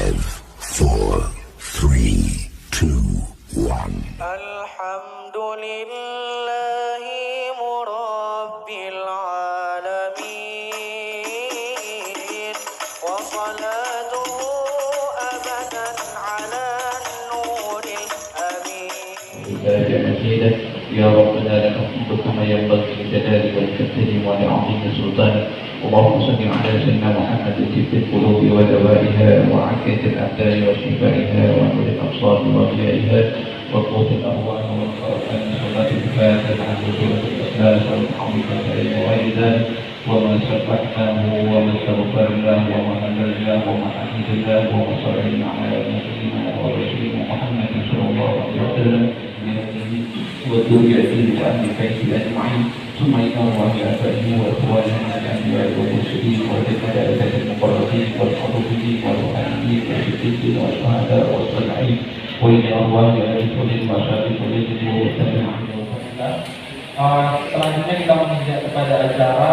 5, 4, 3, 2, 1. Alhamdulillahi murabbil alamin wa salatuhu abadan ala nuril amin. يا ربنا لك الحمد كما ينبغي لجلالك ولكرمك ولعظيم سلطانك. اللهم صل على سيدنا محمد طب القلوب ودوائها وعافية الأبدان وشفائها ونور الأبصار وضيائها وقوت الأرواح والخرفان صلاة الفاتحة عن وجوه الإخلاص والحمد لله وغير ذلك وما سبحناه وما استغفرناه وما هللناه وما حمدناه وما صلينا على نبينا ورسولنا محمد صلى الله عليه وسلم والذرية وأهل بيته أجمعين ثم إلى الله آبائه وإخوانه الأنبياء والمرسلين والملائكة المقربين والحافظين والمؤمنين والصديقين والشهداء والصالحين وإلى الله آل كل المشايخ والذين وسلم Selanjutnya kita menginjak kepada acara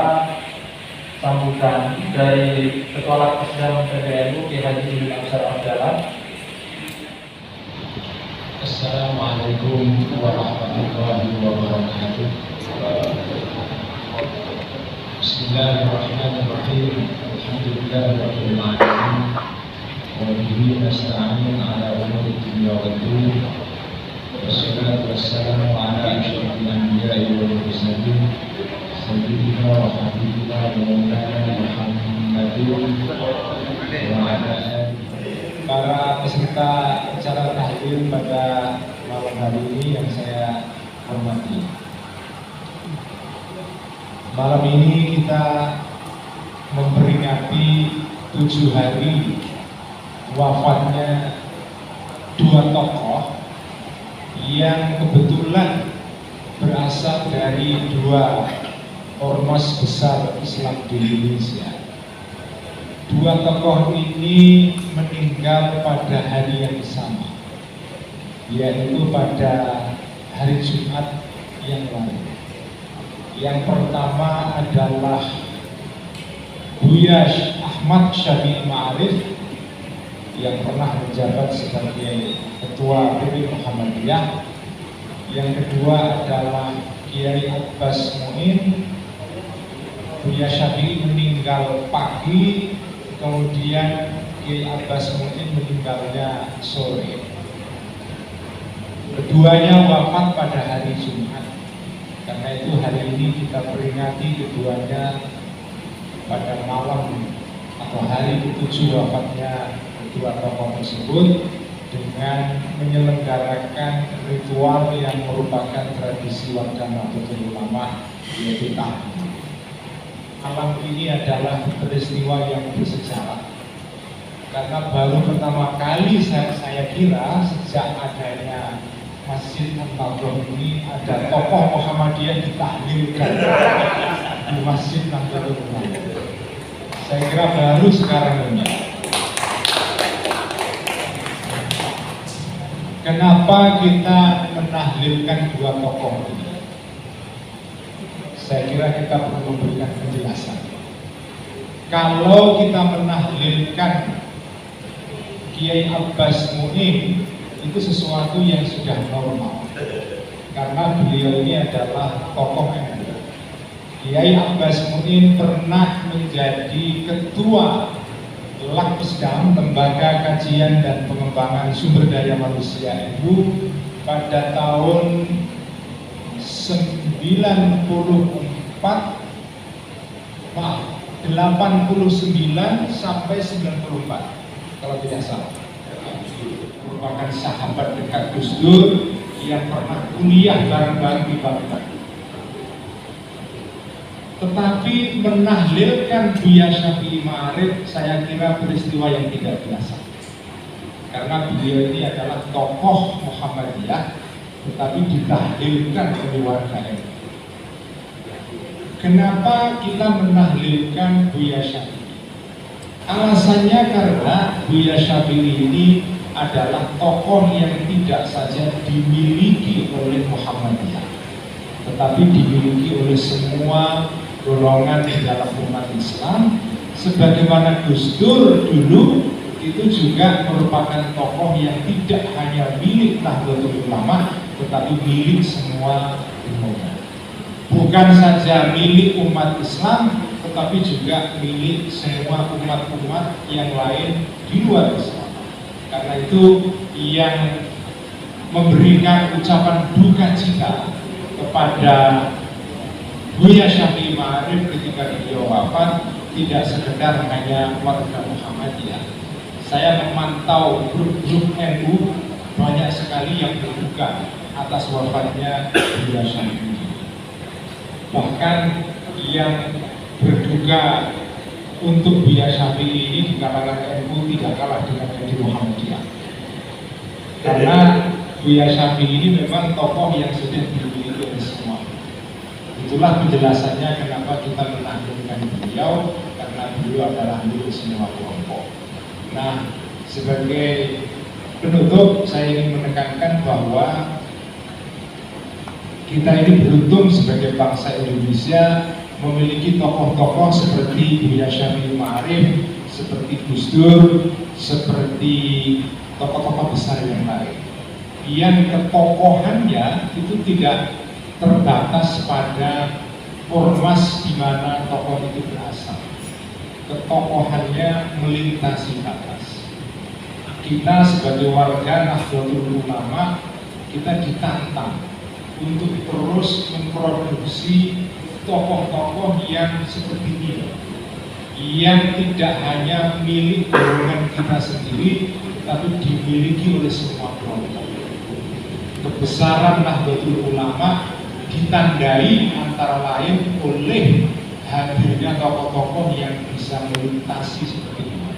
sambutan dari Ketua Lakpesdam PBNU Ki Haji Ibnu Absar Abdallah. Assalamualaikum warahmatullahi wabarakatuh. Bismillahirrahmanirrahim. Alhamdulillahirabbil alamin. Wa bihi nasta'in ala umuri dunya wad din. Wassalatu wassalamu ala asyrafil anbiya'i wal mursalin sayyidina wa habibina wa maulana Muhammadin wa ala alihi. Para peserta acara tahlim pada malam hari ini yang saya hormati. Malam ini kita memperingati 7 hari wafatnya 2 tokoh yang kebetulan berasal dari 2 ormas besar Islam di Indonesia. 2 tokoh ini meninggal pada hari yang sama, yaitu pada hari Jumat yang lalu. Yang pertama adalah Buya Ahmad Syafi'i Ma'arif yang pernah menjabat sebagai Ketua PP Muhammadiyah. Yang kedua adalah Kiai Abbas Muin. Buya Syafi'i meninggal pagi, kemudian Kiai Abbas Muin meninggalnya sore. Keduanya wafat pada hari Jumat. Karena itu hari ini kita peringati keduanya pada malam atau hari ke-7 wafatnya kedua tokoh tersebut dengan menyelenggarakan ritual yang merupakan tradisi warga Nahdlatul Ulama, yaitu tahlim. Malam ini adalah peristiwa yang bersejarah karena baru pertama kali saya kira sejak adanya Masjid Nahdlatul ini ada tokoh Muhammadiyah ditahlilkan di Masjid Nahdlatul Ulama. Saya kira baru sekarang ini. Kenapa kita menahlilkan 2 tokoh ini? Saya kira kita perlu memberikan penjelasan. Kalau kita menahlilkan Kiai Abbas Muin, itu sesuatu yang sudah normal, karena beliau ini adalah tokoh NU. Kiai Abbas Muin pernah menjadi ketua Lakpesdam, Lembaga Kajian dan Pengembangan Sumber Daya Manusia NU pada tahun 89 sampai 94 kalau tidak salah. Merupakan sahabat dekat Gus Dur yang pernah kuliah bareng-bareng di Baghdad. Tetapi menahlilkan Buya Syafi'i Ma'arif saya kira peristiwa yang tidak biasa. Karena beliau ini adalah tokoh Muhammadiyah, tetapi ditahlilkan oleh warga NU. Kenapa kita menahlilkan Buya Syafi'i? Alasannya karena Buya Syafi'i ini adalah tokoh yang tidak saja dimiliki oleh Muhammadiyah, tetapi dimiliki oleh semua golongan di dalam umat Islam. Sebagaimana Gus Dur dulu itu juga merupakan tokoh yang tidak hanya milik Nahdlatul Ulama, tetapi milik semua umat. Bukan saja milik umat Islam, tetapi juga milik semua umat-umat yang lain di luar Islam. Karena itu yang memberikan ucapan duka cita kepada Buya Syafi'i Ma'arif ketika beliau wafat tidak sekedar hanya warga Muhammadiyah. Saya memantau grup-grup NU, banyak sekali yang berduka atas wafatnya Buya Syafi'i. Bahkan yang berduka untuk Buya Syafi'i ini di kalangan NU tidak kalah dengan yang di Muhammadiyah. Karena Buya Syafi'i ini memang tokoh yang sudah dimiliki oleh semua. Itulah penjelasannya kenapa kita menaklukkan beliau, karena beliau adalah milik semua kelompok. Nah, sebagai penutup saya ingin menekankan bahwa kita ini beruntung sebagai bangsa Indonesia memiliki tokoh-tokoh seperti Buya Syafi'i Ma'arif, seperti Gus Dur, seperti tokoh-tokoh besar yang lain. Yang ketokohannya itu tidak terbatas pada ormas di mana tokoh itu berasal. Ketokohannya melintasi batas. Kita sebagai warga Nahdlatul Ulama, kita ditantang untuk terus memproduksi tokoh-tokoh yang seperti ini, yang tidak hanya milik golongan kita sendiri, tapi dimiliki oleh semua kelompok. Kebesaran Nahdlatul Ulama ditandai antara lain oleh hadirnya tokoh-tokoh yang bisa melintasi seperti ini.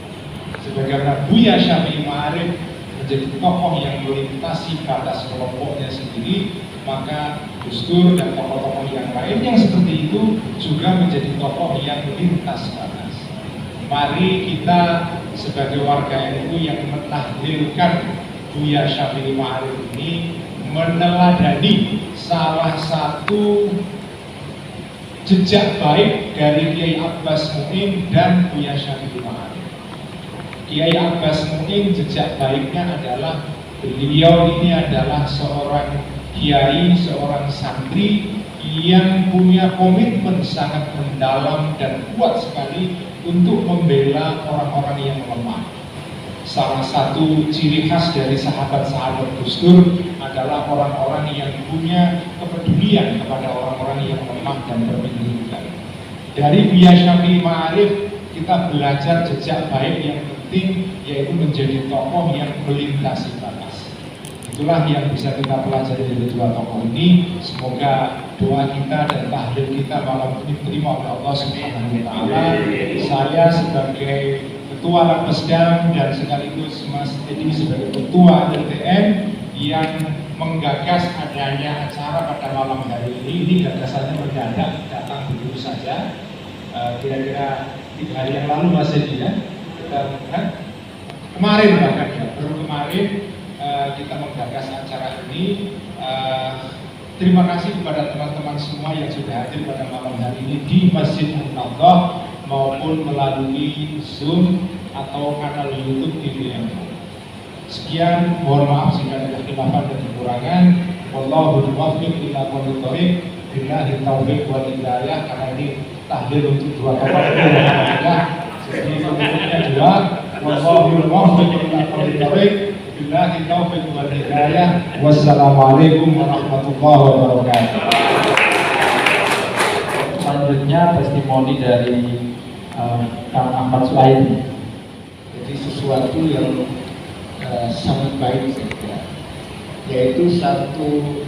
Sebagaimana Buya Syafi'i Ma'arif menjadi tokoh yang melintasi batas kelompoknya sendiri, maka Gus Dur dan tokoh-tokoh yang lain yang seperti itu juga menjadi tokoh yang lintas batas. Mari kita sebagai warga NU yang menahlilkan Buya Syafi'i Ma'arif ini meneladani salah satu jejak baik dari Kiai Abbas Mu'in dan Buya Syafi'i Ma'arif. Kiai Abbas Mu'in jejak baiknya adalah beliau ini adalah seorang kiai, seorang santri yang punya komitmen sangat mendalam dan kuat sekali untuk membela orang-orang yang lemah. Salah satu ciri khas dari sahabat-sahabat Gus Dur adalah orang-orang yang punya kepedulian kepada orang-orang yang lemah dan terpinggirkan. Dari Buya Syafi'i Ma'arif kita belajar jejak baik yang penting, yaitu menjadi tokoh yang melintasi batas. Itulah yang bisa kita pelajari dari dua tokoh ini. Semoga doa kita dan tahlil kita malam ini diterima oleh Allah Subhanahu wa Ta'ala. Saya sebagai Ketua Lapesdam dan sekaligus Mas Edi sebagai Ketua LTN yang menggagas adanya acara pada malam hari ini gagasannya mendadak, datang begitu saja. Kira-kira 3 hari yang lalu Mas Edi ya, kemarin bahkan ya, baru kemarin kita menggagas acara ini. Terima kasih kepada teman-teman semua yang sudah hadir pada malam hari ini di Masjid An-Nahdhah maupun melalui Zoom atau kanal YouTube TVM. Sekian, mohon maaf jika ada kesalahan dan kekurangan. Wallahul muwaffiq ila aqwamit thoriq. Billahi taufiq wal hidayah. Karena ini tahlil untuk dua tokoh Alhamdulillah. Jadi bentuknya dua. Wallahul muwaffiq ila aqwamit thoriq. Billahi taufiq wal hidayah. Wassalamualaikum warahmatullahi wabarakatuh. Selanjutnya testimoni dari Kang Ahmad Suhaimi. Jadi sesuatu yang sangat baik saya kira, yaitu satu,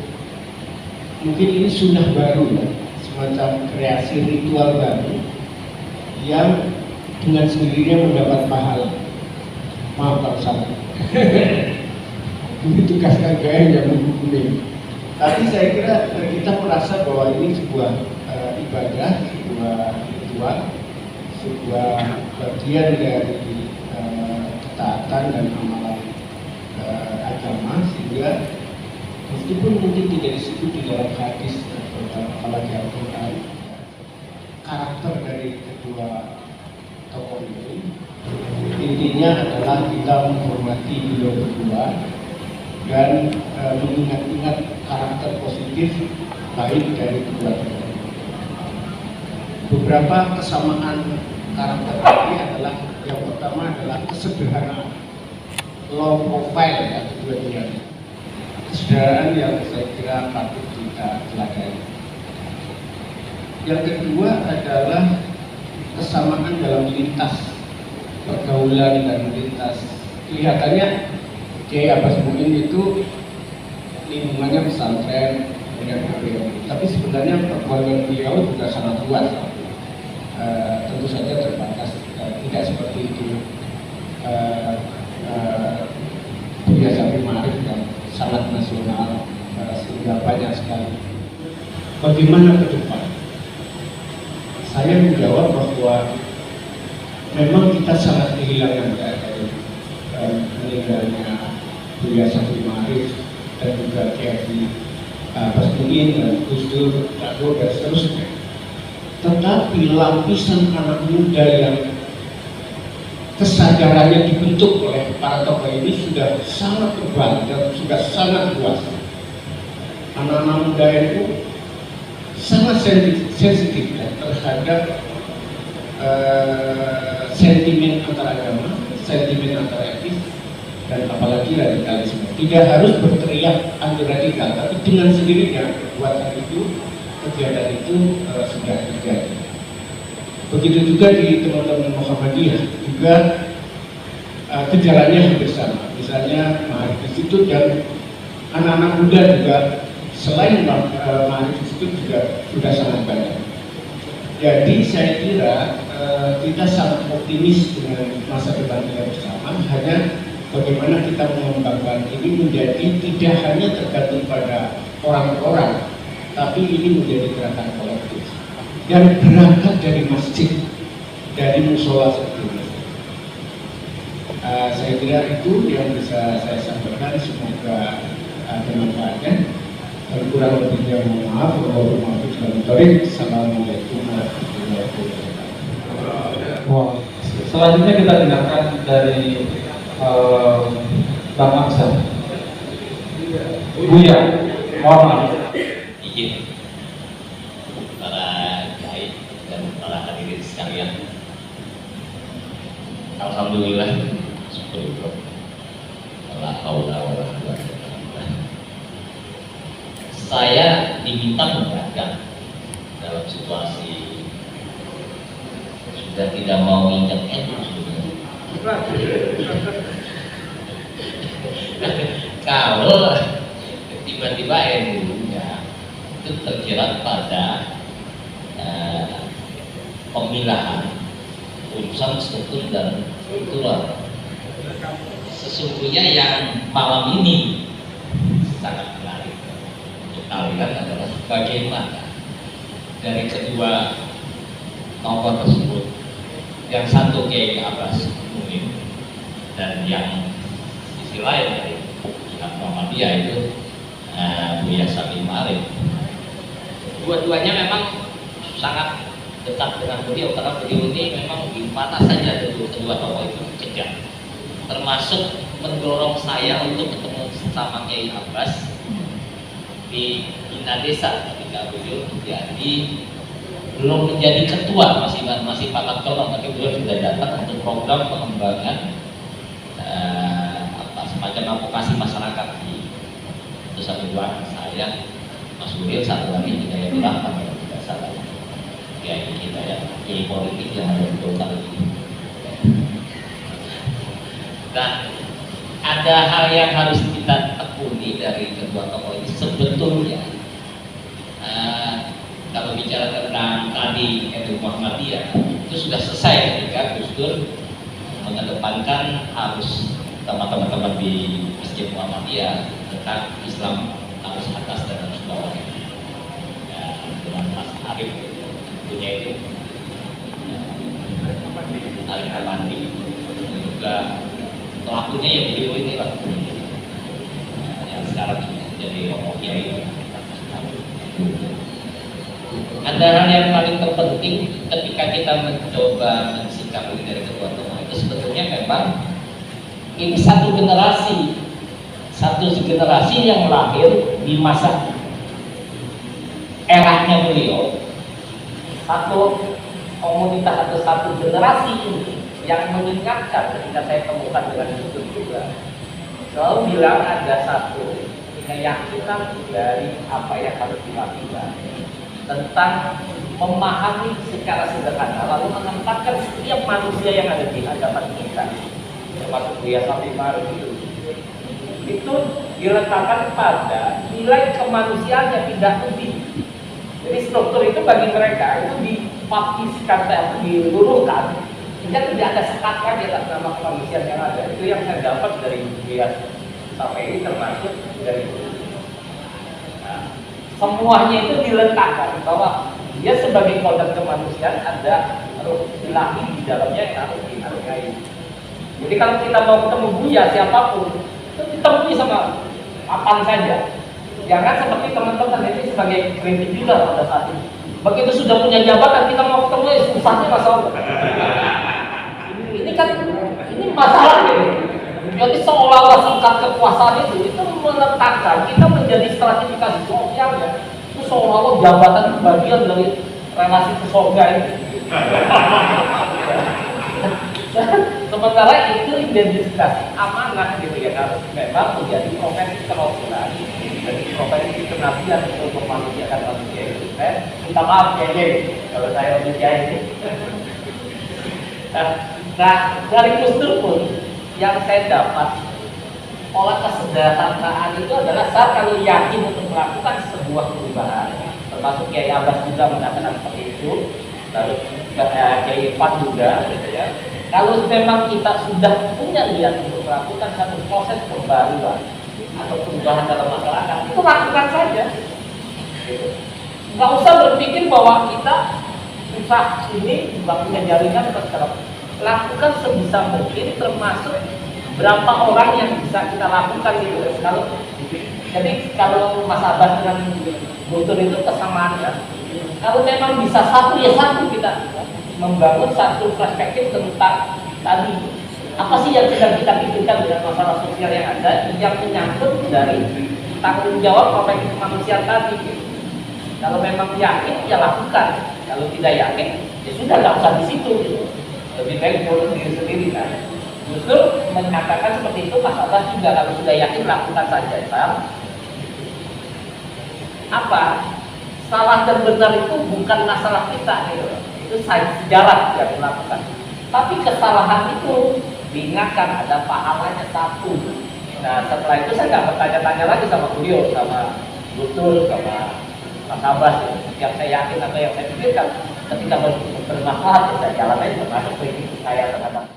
mungkin ini sunnah baru ya, semacam kreasi ritual baru yang dengan sendirinya mendapat pahala. Maaf kalau salah. Ini tugas KGN yang menghubungi. Tapi saya kira kita merasa bahwa ini sebuah ibadah, sebuah ritual, sebuah bagian dari ketaatan dan amalan agama, sehingga meskipun mungkin tidak disebut di dalam hadis atau apalagi Al-Quran, karakter dari kedua tokoh ini intinya intinya adalah kita menghormati beliau berdua dan mengingat-ingat karakter positif baik dari kedua-duanya. Beberapa kesamaan karakter ini adalah yang pertama adalah kesederhanaan, low profile ya kedua-duanya. Kesederhanaan yang saya kira patut kita teladani. Yang kedua adalah kesamaan dalam lintas pergaulan dan lintas. Kelihatannya Kiai Abbas Muin itu lingkungannya pesantren dengan PBNU, tapi sebenarnya pergaulan beliau juga sangat luas. Tentu saja terbatas, tidak seperti itu Buya Syafi'i Ma'arif yang sangat nasional, sehingga banyak sekali. Bagaimana ke depan? Saya menjawab bahwa memang kita sangat kehilangan dari meninggalnya Buya Syafi'i Ma'arif dan juga Kiai Abbas Muin dan Gus Dur, dan seterusnya. Tetapi lapisan anak muda yang kesadarannya dibentuk oleh para tokoh ini sudah sangat tebal dan sudah sangat luas. Anak-anak muda itu sangat sensitif ya, terhadap sentimen antara agama, sentimen antara etis, dan apalagi radikalisme. Tidak harus berteriak anti radikal, tapi dengan sendirinya buat saat itu kegiatan itu sudah terjadi. Begitu juga di teman-teman Muhammadiyah juga gejalanya hampir sama. Misalnya Ma'arif Institute dan anak-anak muda juga selain Ma'arif Institute juga sudah sangat banyak. Jadi saya kira kita sangat optimis dengan masa depan kita bersama. Hanya bagaimana kita mengembangkan ini menjadi tidak hanya tergantung pada orang-orang, tapi ini menjadi gerakan kolektif dan berangkat dari masjid, dari musola sebelumnya. Saya kira itu yang bisa saya sampaikan. Semoga ada manfaatnya. Dan kurang lebihnya mohon maaf. Assalamualaikum warahmatullahi wabarakatuh. Selanjutnya kita dengarkan dari Bang Aksan. Buya, mohon maaf. Izin para kiai dan para hadirin sekalian. Alhamdulillah, syukur. La haula wala quwwata illa billah. Saya diminta mengingatkan dalam situasi sudah tidak mau injak kalau tiba-tiba NU-nya itu terjerat pada pemilahan urusan struktur dan kultural. Sesungguhnya yang malam ini sangat menarik untuk kalian adalah bagaimana dari kedua tokoh tersebut, yang satu Kiai Abbas Muin dan yang sisi lain dari pihak Muhammadiyah itu Buya Syafi'i Ma'arif. Dua-duanya memang sangat dekat dengan beliau karena beliau ini memang di mana saja kedua tokoh itu kejam, termasuk mendorong saya untuk ketemu sama Kiai Abbas di Bina Desa ketika beliau jadi belum menjadi ketua, masih pangkat kolong, tapi beliau sudah datang untuk program pengembangan semacam advokasi masyarakat di itu satu dua saya Mas Suril, satu lagi Hidayatullah kalau tidak salah ya kita ya Kiai politik yang ada di Golkar ini. Nah, ada hal yang harus kita tekuni dari kedua tokoh ini sebetulnya. Kalau bicara tentang tadi NU Muhammadiyah itu sudah selesai ketika Gus Dur mengedepankan harus teman-teman di Masjid Muhammadiyah tentang Islam harus atas dan harus bawah. Ya, dengan Mas Arif punya itu Arif Hamandi juga pelakunya yang beliau ini lah yang sekarang jadi Romo Kiai. Ada hal yang paling terpenting ketika kita mencoba mensikapi dari kedua tokoh itu sebetulnya memang Ini satu generasi yang lahir di masa eranya beliau, satu komunitas atau satu generasi ini yang mengingatkan ketika saya temukan dengan itu juga selalu bilang ada satu keyakinan dari apa yang harus dilakukan tentang memahami secara sederhana lalu menempatkan setiap manusia yang ada di hadapan kita termasuk Buya Shafi'i Ma'arif itu diletakkan pada nilai kemanusiaan yang tidak lebih. Jadi struktur itu bagi mereka itu dipapiskan atau diluruhkan sehingga tidak ada sekat lagi atas nama kemanusiaan yang ada. Itu yang saya dapat dari Buya Shafi'i termasuk dari semuanya itu diletakkan bahwa dia sebagai kodrat kemanusiaan ada ruh ilahi di dalamnya yang harus dihargai. Jadi kalau kita mau ketemu Buya siapapun itu ditemui sama kapan saja. Jangan seperti teman-teman ini sebagai kritik juga pada saat ini. Begitu sudah punya jabatan kita mau ketemu ya susahnya masalah. Ini kan ini masalah ini. Jadi seolah-olah tingkat kekuasaan itu meletakkan kita menjadi stratifikasi sosial ya. Itu seolah-olah jabatan itu bagian dari relasi ke surga ini. Sementara itu identifikasi amanah gitu ya, harus memang menjadi profesi kerasulan dan profesi kenabian untuk memanusiakan manusia itu. Minta maaf ya kalau saya manusia ini. Nah dari Gus Dur pun yang saya dapat pola kesederhanaan itu adalah saat kalau yakin untuk melakukan sebuah perubahan, termasuk Kiai Abbas juga mengatakan seperti itu, lalu Kiai Irfan juga gitu ya. Kalau memang kita sudah punya niat untuk melakukan satu proses pembaruan atau perubahan dalam masyarakat, itu lakukan saja. Nggak usah berpikir bahwa kita susah ini nggak punya jaringan atau segala. Lakukan sebisa mungkin, termasuk berapa orang yang bisa kita lakukan gitu. Jadi kalau Mas Abbas dengan Gus Dur itu kesamaannya. Kalau memang bisa satu ya satu kita membangun satu perspektif tentang tadi apa sih yang sedang kita pikirkan dengan masalah sosial yang ada yang menyangkut dari tanggung jawab profesi kemanusiaan tadi. Kalau memang yakin ya lakukan, kalau tidak yakin ya sudah nggak usah di situ. Gitu. Lebih baik urus diri sendiri kan. Justru menyatakan seperti itu Mas Abbas juga kalau sudah yakin lakukan saja. Apa salah dan benar itu bukan masalah kita gitu. Itu sejarah yang dilakukan. Tapi kesalahan itu diingatkan ada pahalanya satu. Nah setelah itu saya nggak bertanya-tanya lagi sama beliau, sama Gus Dur, sama Mas Abbas yang saya yakin atau yang saya pikirkan ketika bermasalah saya jalan aja termasuk kritik saya terhadap